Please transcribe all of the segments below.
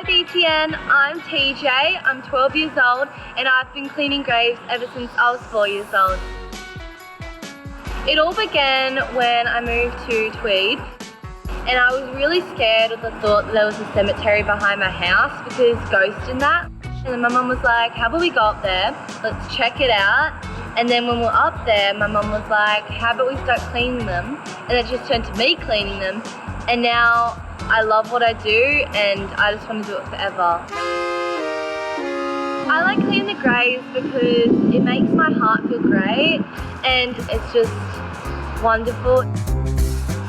BTN, I'm TJ, I'm 12 years old and I've been cleaning graves ever since I was 4 years old. It all began when I moved to Tweed and I was really scared of the thought that there was a cemetery behind my house because ghosts in that. And then my mum was like, how about we go up there, let's check it out. And then when we're up there, my mum was like, how about we start cleaning them? And it just turned to me cleaning them. And now I love what I do and I just want to do it forever. I like cleaning the graves because it makes my heart feel great and it's just wonderful.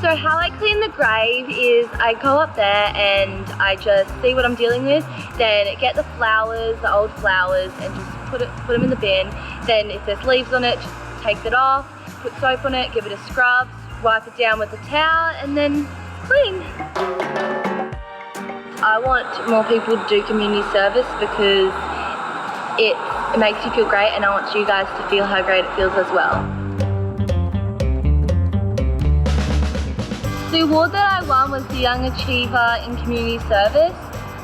So how I clean the grave is I go up there and I just see what I'm dealing with, then get the flowers, the old flowers, and just put them in the bin. Then if there's leaves on it, just take it off, put soap on it, give it a scrub, wipe it down with a towel, and then clean. I want more people to do community service because it makes you feel great and I want you guys to feel how great it feels as well. The award that I won was the Young Achiever in Community Service.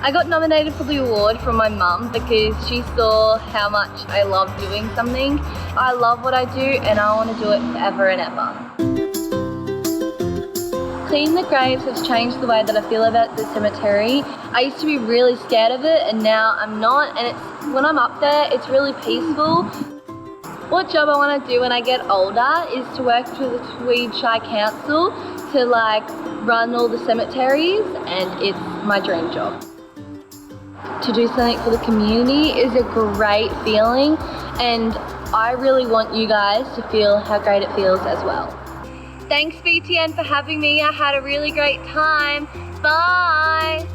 I got nominated for the award from my mum because she saw how much I love doing something. I love what I do and I want to do it forever and ever. Cleaning the graves has changed the way that I feel about the cemetery. I used to be really scared of it and now I'm not, and when I'm up there it's really peaceful. What job I want to do when I get older is to work for the Tweed Shire Council to run all the cemeteries, and it's my dream job. To do something for the community is a great feeling and I really want you guys to feel how great it feels as well. Thanks BTN for having me, I had a really great time. Bye!